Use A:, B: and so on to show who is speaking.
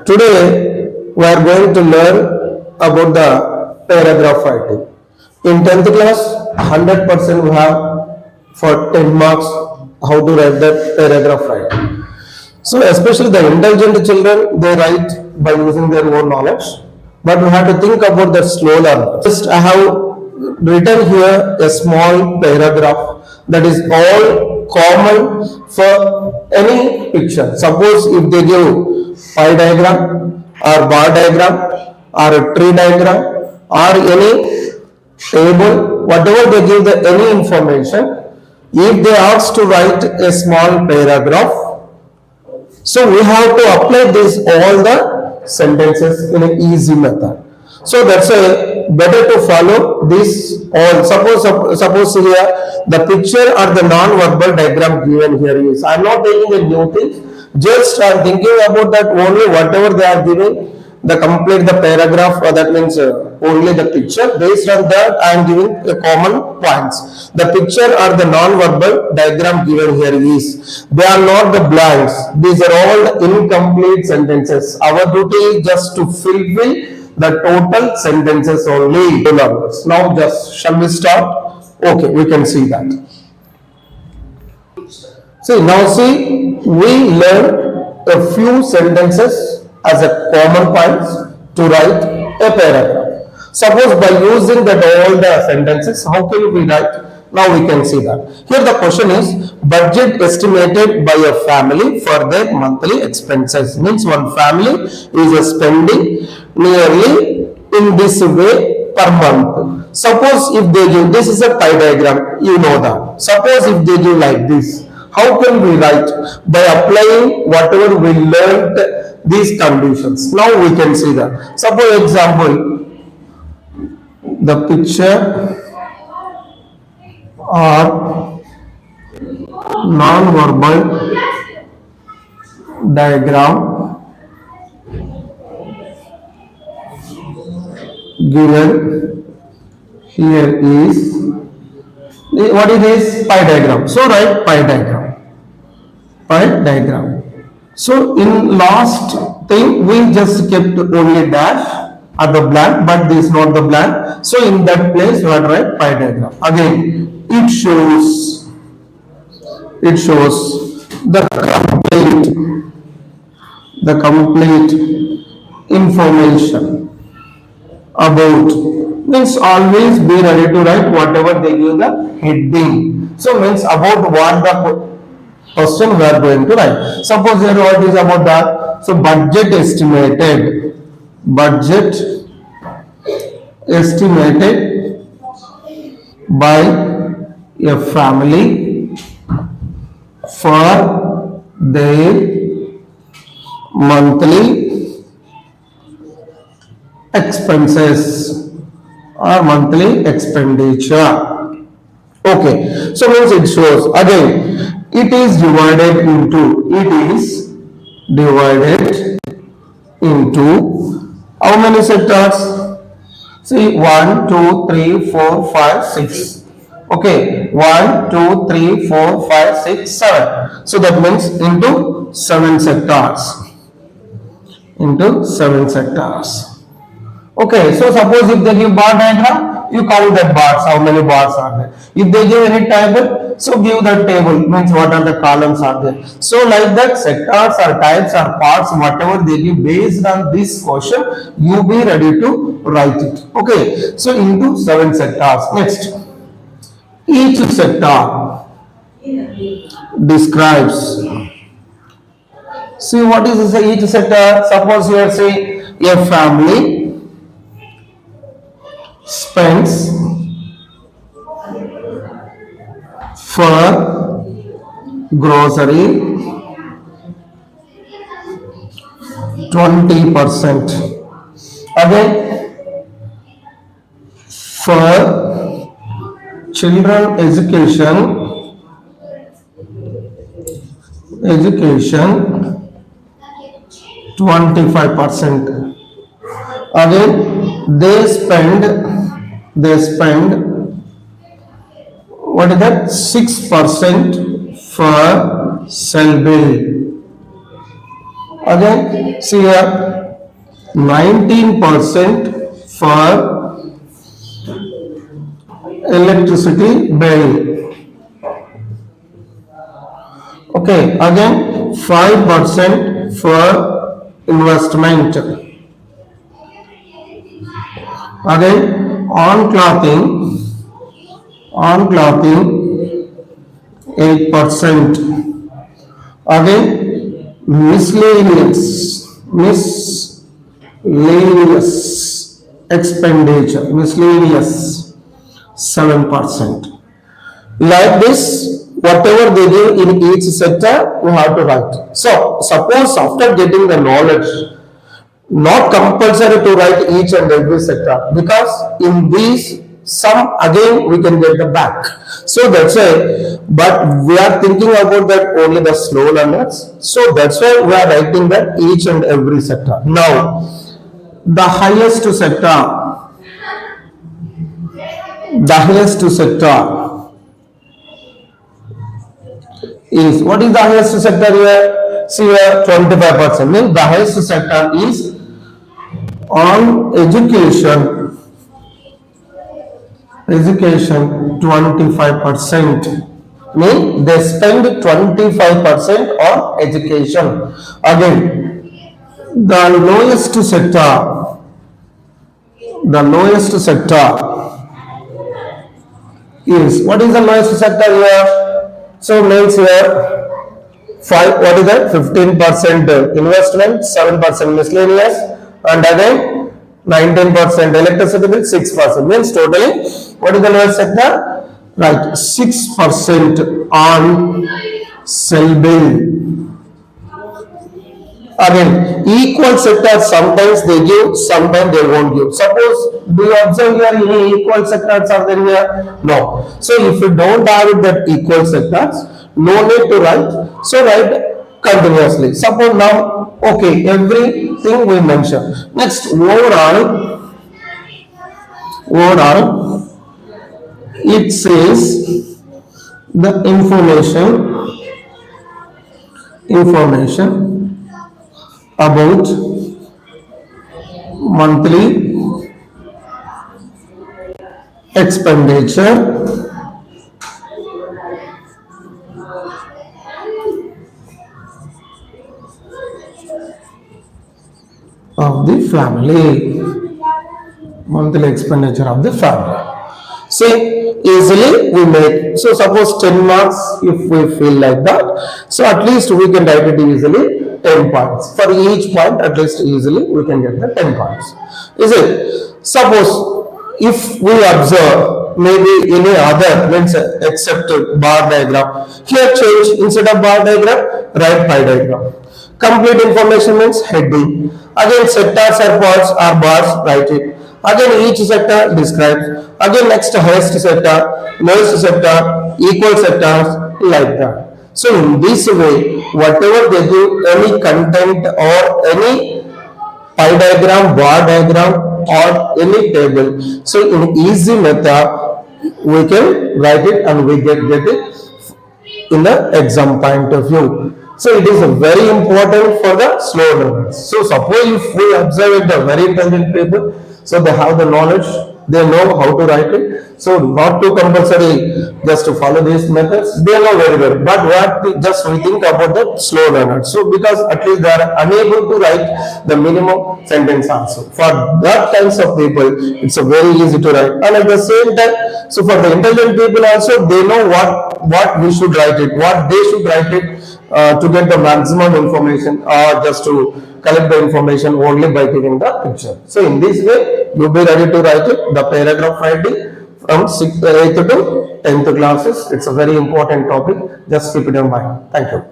A: Today we are going to learn about the paragraph writing. In 10th class, 100% we have for 10 marks how to write the paragraph writing. So especially the intelligent children, they write by using their own knowledge. But we have to think about the slow learners. Just I have written here a small paragraph that is all common for any picture. Suppose if they give pie diagram or bar diagram or a tree diagram or any table, whatever they give the any information, if they ask to write a small paragraph, so we have to apply this all the sentences in an easy method. So that's a better to follow this all. Suppose here the picture or the non-verbal diagram given here is. I am not taking a new thing. Just I am thinking about that only whatever they are giving. The complete the paragraph, that means only the picture. Based on that, I am giving a common points. The picture or the non-verbal diagram given here is. They are not the blanks. These are all incomplete sentences. Our duty is just to fulfill the total sentences only. Now, just shall we start? Okay, we can see that. See, we learn a few sentences as a common points to write a paragraph. Suppose by using that all the sentences, how can we write? Now we can see that. Here the question is budget estimated by a family for their monthly expenses. Means one family is spending nearly in this way per month. Suppose if they give, this is a pie diagram, you know that. Suppose if they give like this, how can we write? By applying whatever we learned these conditions. Now we can see that. Suppose example, the picture or non-verbal diagram given here is, what is this? Pie diagram. So write pie diagram. Pie diagram. So in last thing we just kept only dash or the blank, but this is not the blank. So in that place we have to write pie diagram. Again, it shows the complete information about, means always be ready to write whatever they give the heading. So means about what the question we are going to write. Suppose here what is about that? So budget estimated by a family for their monthly expenses or monthly expenditure. Okay, so means it shows again it is divided into how many sectors? See 1, 2, 3, 4, 5, 6. Okay, 1, 2, 3, 4, 5, 6, 7. So that means into 7 sectors. Okay, so suppose if they give bar diagram, you count that bars, how many bars are there. If they give any table, so give that table, means what are the columns are there. So like that, sectors or types or parts, whatever they give based on this question, you be ready to write it. Okay, so into 7 sectors. Next, each sector describes. See what is this each sector? Suppose here say a family spends for grocery 20%. Again, for children education 25%. Again, they spend what is that? 6% for cell bill. Again, see here, 19% for electricity bill. Okay, again 5% for investment. Again on clothing 8%. Again miscellaneous expenditure, miscellaneous 7%. Like this, whatever they give in each sector, we have to write. So, suppose after getting the knowledge, not compulsory to write each and every sector, because in these some again we can get the back. So that's why, but we are thinking about that only the slow learners. So that's why we are writing that each and every sector. Now, the highest sector is, what is the highest sector here? See here, 25%. Means the highest sector is on education 25%. Means they spend 25% on education. Again, the lowest sector is, what is the lowest sector here? So means here 5, what is that? 15% investment, 7% miscellaneous, and again 19% electricity bill, 6%. Means totally, what is the lowest sector? Right, 6% on cell bill. Again, equal sectors, sometimes they give, sometimes they won't give. Suppose, do you observe here any equal sectors are there here? No. So if you don't have that equal sectors, no need to write. So write continuously. Suppose now, okay, everything we mention. Next, overall, it says the information about monthly expenditure of the family. Monthly expenditure of the family. See, easily we make. So suppose 10 marks if we feel like that. So at least we can write it easily 10 points. For each point, at least easily we can get the 10 points. Is it? Suppose if we observe maybe any other means except bar diagram. Here change, instead of bar diagram, write pie diagram. Complete information means heading. Again sectors or parts or bars, write it. Again each sector describes. Again next highest sector, lowest sector, equal sectors, like that. So in this way, whatever they do, any content or any pie diagram, bar diagram, or any table, so in easy method we can write it and we get it in the exam point of view. So it is very important for the slow learners. So suppose if we observe the very intelligent people, so they have the knowledge, they know how to write it. So not too compulsory just to follow these methods. They know very well. But what we think about the slow learners. So because at least they are unable to write the minimum sentence also. For that kinds of people, it's a very easy to write. And at the same time, so for the intelligent people also, they know what we should write it, what they should write it to get the maximum information or just to collect the information only by giving the picture. So in this way, you'll be ready to write it, the paragraph writing from 8th to 10th classes. It's a very important topic. Just keep it in mind. Thank you.